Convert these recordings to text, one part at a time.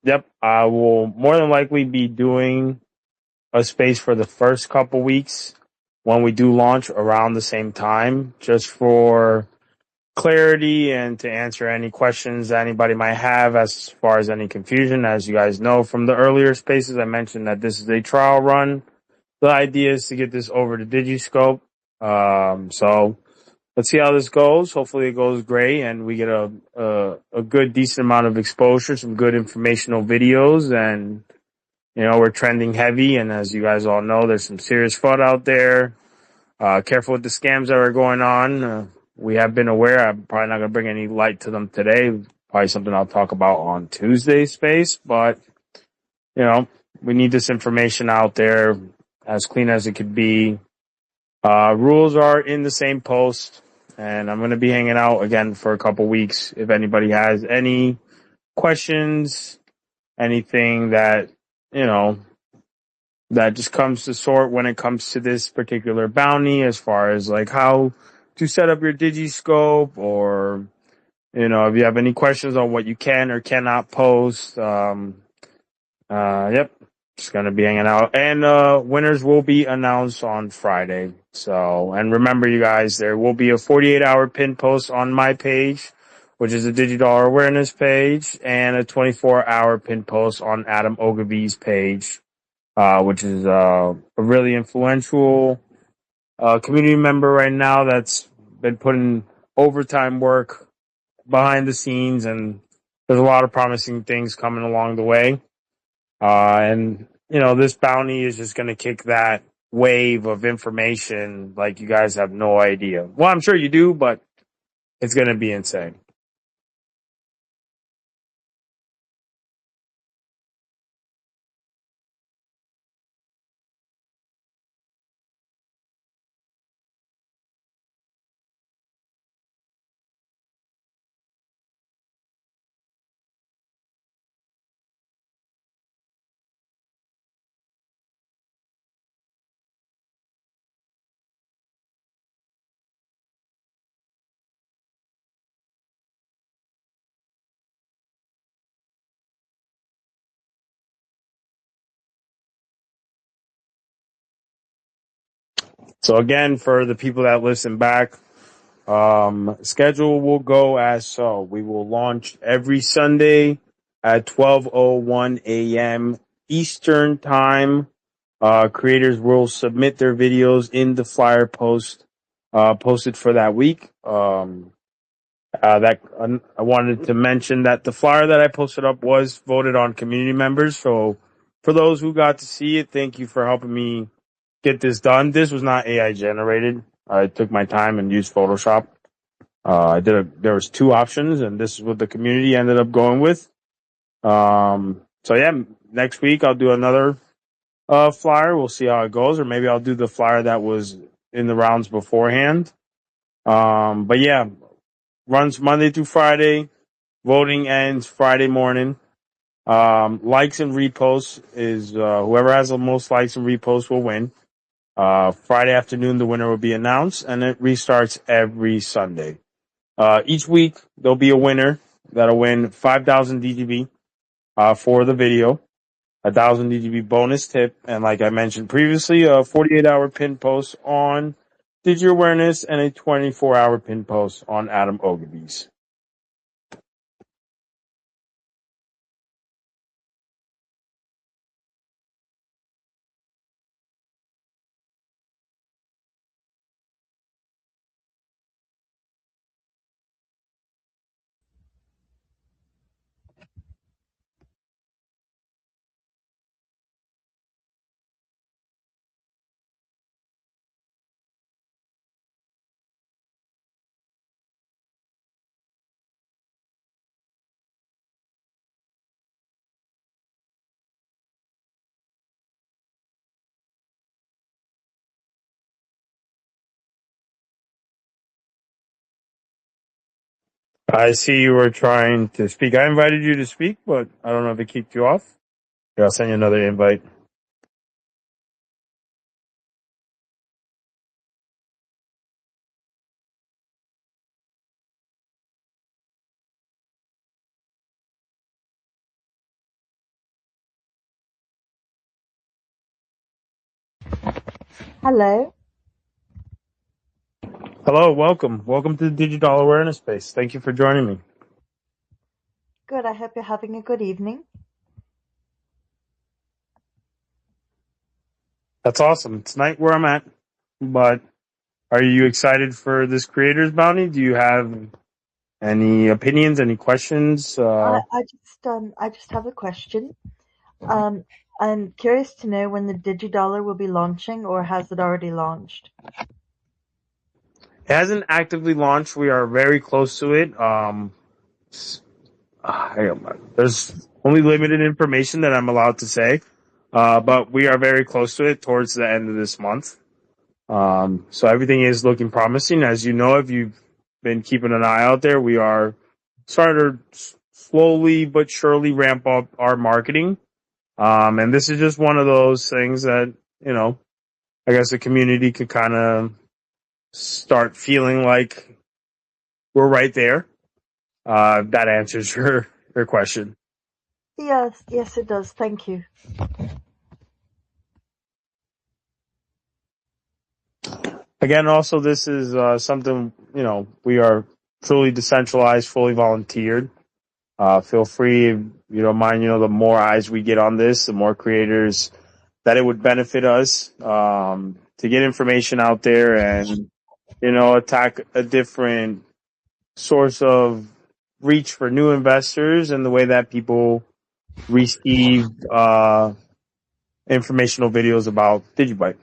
Yep, I will more than likely be doing a space for the first couple weeks when we do launch around the same time, just for clarity and to answer any questions that anybody might have as far as any confusion. As you guys know from the earlier spaces, I mentioned that this is a trial run. The idea is to get this over to Digiscope. So let's see how this goes. Hopefully it goes great and we get a good decent amount of exposure, some good informational videos, and we're trending heavy. And as you guys all know, there's some serious fraud out there. Careful with the scams that are going on. We have been aware. I'm probably not going to bring any light to them today. Probably something I'll talk about on Tuesday's space, but we need this information out there as clean as it could be. Rules are in the same post, and I'm going to be hanging out again for a couple weeks. If anybody has any questions, anything that, that just comes to sort when it comes to this particular bounty, as far as like how to set up your Digiscope, or, if you have any questions on what you can or cannot post, yep, just gonna be hanging out. And winners will be announced on Friday. So, and remember, you guys, there will be a 48-hour pin post on my page, which is a DigiDollar awareness page, and a 24-hour pin post on Adam Ogilvy's page, which is a really influential community member right now that's been putting overtime work behind the scenes, and there's a lot of promising things coming along the way. And this bounty is just going to kick that wave of information like you guys have no idea. Well, I'm sure you do, but it's going to be insane. So again, for the people that listen back, schedule will go as so. We will launch every Sunday at 12:01 a.m. Eastern time. Creators will submit their videos in the flyer post, posted for that week. I wanted to mention that the flyer that I posted up was voted on community members. So for those who got to see it, thank you for helping me get this done. This was not AI generated. I took my time and used Photoshop. There was two options, and this is what the community ended up going with. So yeah, next week I'll do another flyer. We'll see how it goes, or maybe I'll do the flyer that was in the rounds beforehand. But yeah, runs Monday through Friday. Voting ends Friday morning. Likes and reposts is whoever has the most likes and reposts will win. Friday afternoon, the winner will be announced, and it restarts every Sunday. Each week, there'll be a winner that'll win 5,000 DGB for the video, 1,000 DGB bonus tip, and like I mentioned previously, a 48-hour pin post on Digi Awareness and a 24-hour pin post on Adam Ogilvy's. I see you were trying to speak. I invited you to speak, but I don't know if it kicked you off. Yeah, I'll send you another invite. Hello. Hello, welcome. Welcome to the Digital Awareness Space. Thank you for joining me. Good. I hope you're having a good evening. That's awesome. It's night where I'm at, but are you excited for this creator's bounty? Do you have any opinions, any questions? I just have a question. Um, I'm curious to know when the DigiDollar will be launching, or has it already launched? It hasn't actively launched. We are very close to it. There's only limited information that I'm allowed to say, but we are very close to it towards the end of this month. So everything is looking promising. As you know, if you've been keeping an eye out there, we are starting to slowly but surely ramp up our marketing. And this is just one of those things that, I guess the community could kind of start feeling like we're right there. That answers your question. Yes, yes, it does. Thank you. Again, also, this is something, we are truly decentralized, fully volunteered. Feel free, if you don't mind, the more eyes we get on this, the more creators that it would benefit us to get information out there and, attack a different source of reach for new investors and the way that people receive informational videos about DigiByte.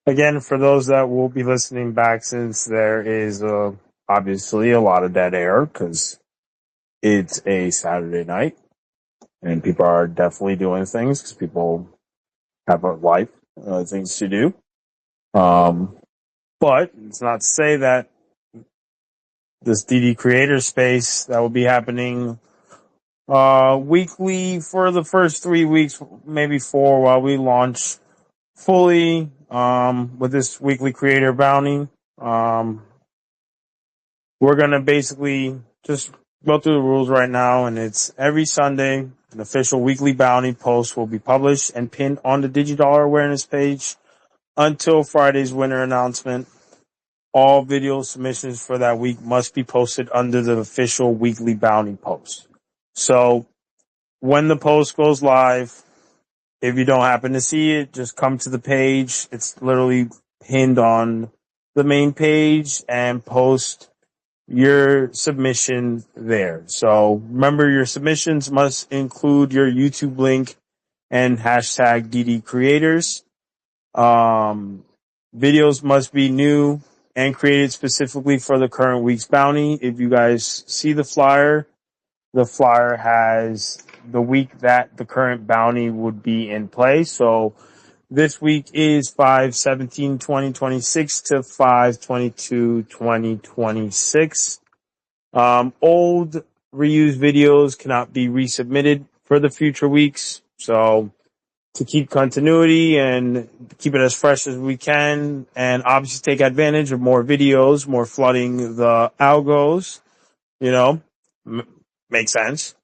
Again, for those that will be listening back, since there is obviously a lot of dead air because it's a Saturday night and people are definitely doing things because people have a life, things to do. Um, but it's not to say that this DD creator space that will be happening weekly for the first 3 weeks, maybe four, while we launch fully with this weekly creator bounty. We're gonna basically just go through the rules right now, and it's every Sunday. An official weekly bounty post will be published and pinned on the DigiDollar awareness page until Friday's winner announcement. All video submissions for that week must be posted under the official weekly bounty post. So when the post goes live, if you don't happen to see it, just come to the page. It's literally pinned on the main page and post your submission there. So remember, your submissions must include your YouTube link and hashtag DD creators. Videos must be new and created specifically for the current week's bounty. If you guys see the flyer has the week that the current bounty would be in play. So this week is 5/17/2026 to 5/22/2026. Old reused videos cannot be resubmitted for the future weeks. So to keep continuity and keep it as fresh as we can, and obviously take advantage of more videos, more flooding the algos, you know, makes sense.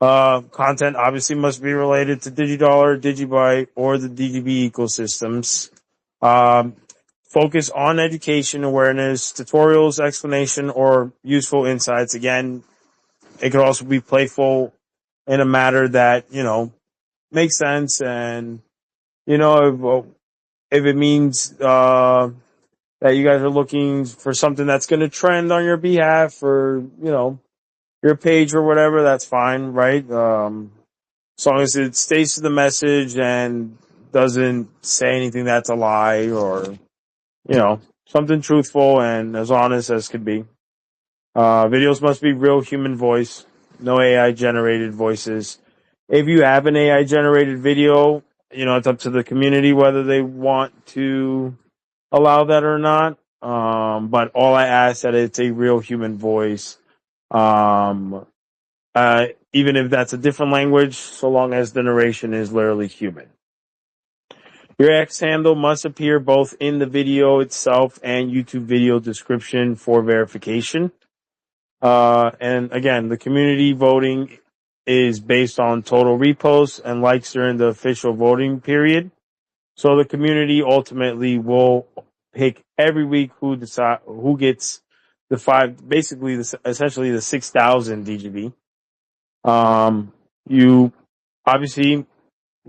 Content obviously must be related to DigiDollar, DigiByte, or the DGB ecosystems. Focus on education, awareness, tutorials, explanation, or useful insights. Again, it could also be playful in a matter that, makes sense. And, if it means, that you guys are looking for something that's going to trend on your behalf, or, your page or whatever, that's fine, right? As long as it stays to the message and doesn't say anything that's a lie, or, something truthful and as honest as could be. Videos must be real human voice, no AI generated voices. If you have an AI generated video, it's up to the community whether they want to allow that or not. But all I ask that it's a real human voice. Um, Even if that's a different language, so long as the narration is literally human. Your X handle must appear both in the video itself and YouTube video description for verification. And again, the community voting is based on total reposts and likes during the official voting period. So the community ultimately will pick every week who gets the essentially the 6,000 DGB. You obviously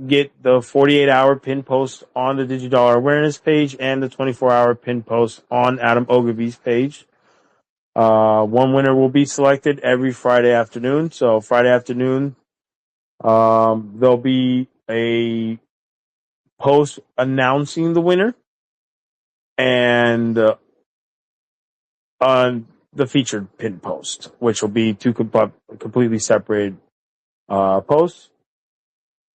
get the 48-hour pin post on the DigiDollar awareness page and the 24-hour pin post on Adam Ogilvy's page. One winner will be selected every Friday afternoon. So Friday afternoon, there'll be a post announcing the winner and on the featured pin post, which will be two completely separated posts.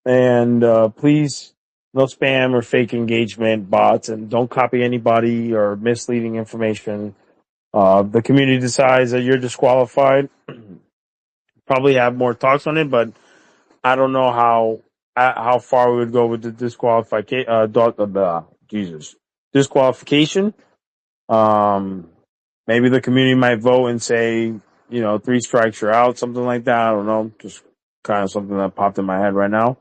And please, no spam or fake engagement bots, and don't copy anybody or misleading information. The community decides that you're disqualified. Probably have more talks on it, but I don't know how far we would go with the disqualification. Maybe the community might vote and say, 3 strikes you're out, something like that. I don't know, just kind of something that popped in my head right now.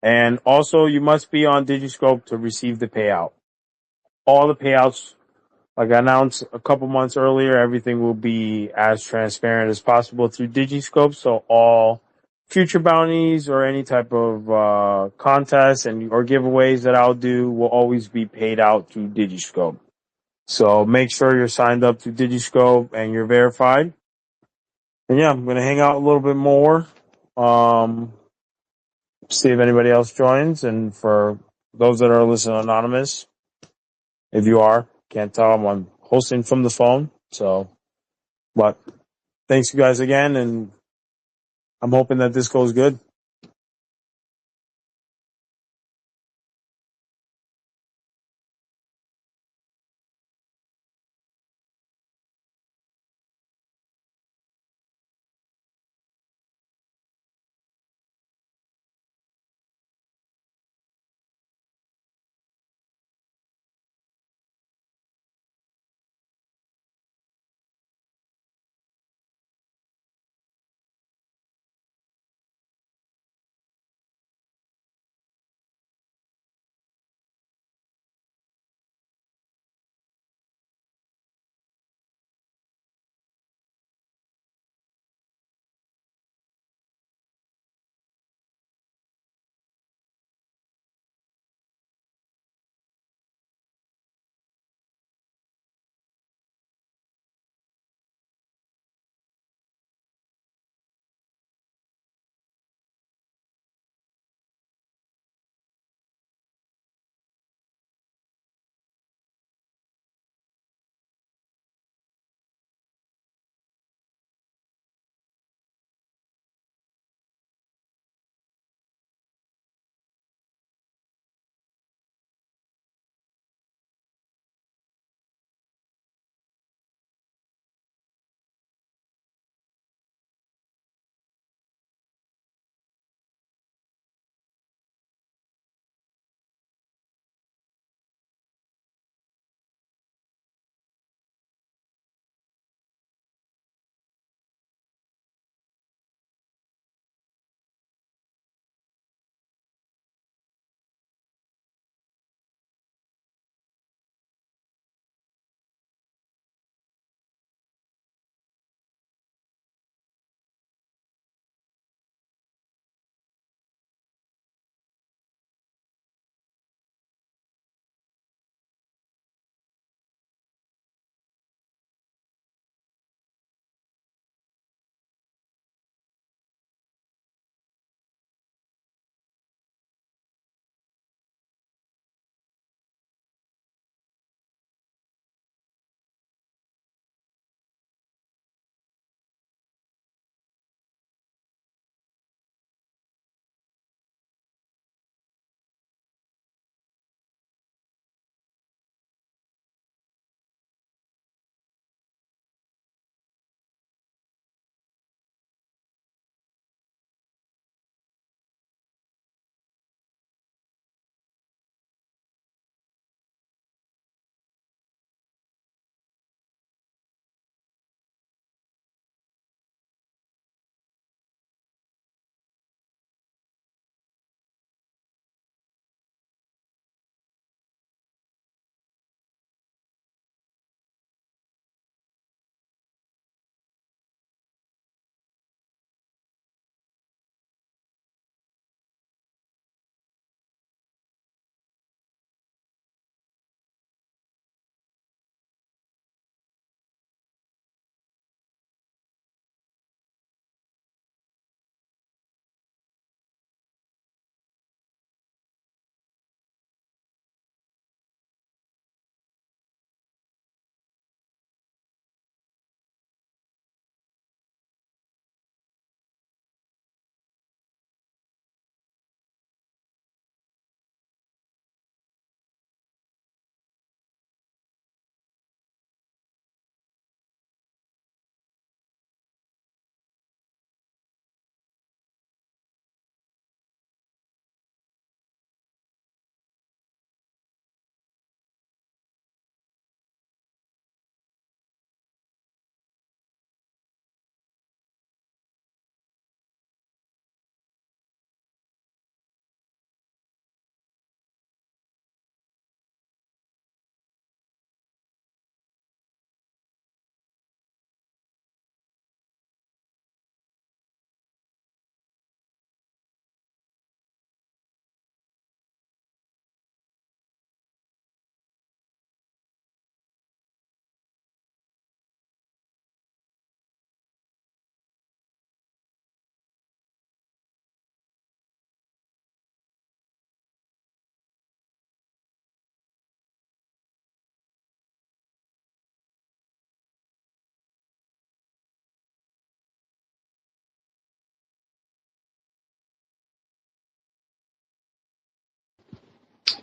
And also you must be on Digiscope to receive the payout. All the payouts, like I announced a couple months earlier, everything will be as transparent as possible through Digiscope. So all future bounties or any type of contests or giveaways that I'll do will always be paid out through Digiscope. So make sure you're signed up to Digiscope and you're verified. And yeah, I'm gonna hang out a little bit more. See if anybody else joins, and for those that are listening anonymous, if you are, can't tell them I'm hosting from the phone. So, but thanks you guys again, and I'm hoping that this goes good.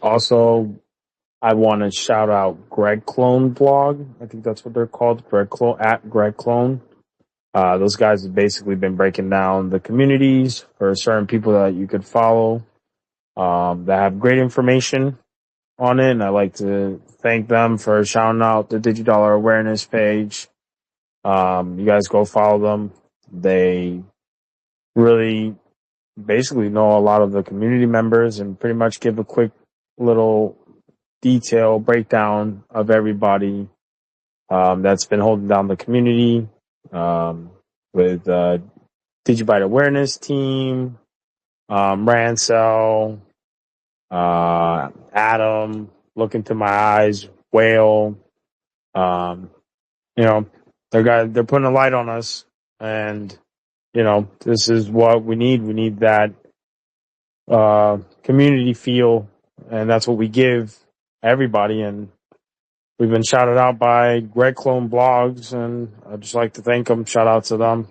Also, I want to shout out Greg Clone blog. I think that's what they're called. Greg Clone at Greg Clone. Those guys have basically been breaking down the communities for certain people that you could follow that have great information on it. And I like to thank them for shouting out the DigiDollar awareness page. You guys go follow them. They really basically know a lot of the community members and pretty much give a quick little detail breakdown of everybody that's been holding down the community with DigiByte awareness team, Rancel, Adam, Look Into My Eyes, Whale. Um, you know, they're putting a light on us, and this is what we need. We need that community feel, and that's what we give everybody. And we've been shouted out by Greg Clone Blogs, and I'd just like to thank them. Shout out to them.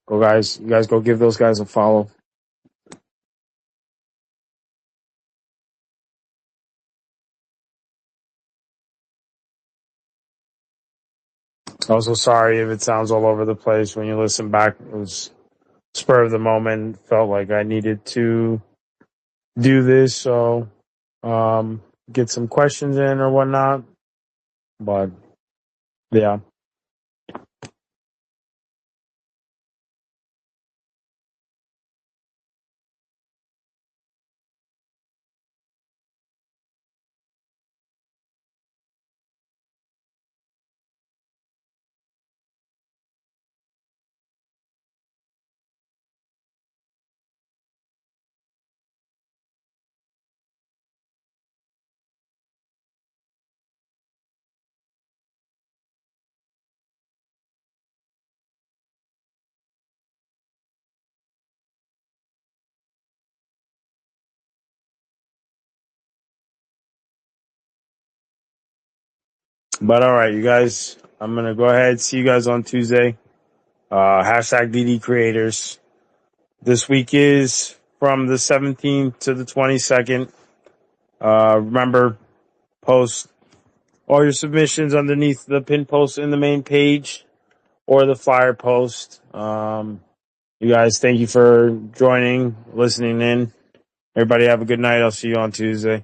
Go guys, you guys go give those guys a follow. Also, sorry if it sounds all over the place when you listen back. It was spur of the moment. Felt like I needed to do this, so get some questions in or whatnot. But yeah. But all right, you guys, I'm gonna go ahead. See you guys on Tuesday. Hashtag DD Creators. This week is from the 17th to the 22nd. Remember, post all your submissions underneath the pin post in the main page or the flyer post. You guys, thank you for joining, listening in. Everybody have a good night. I'll see you on Tuesday.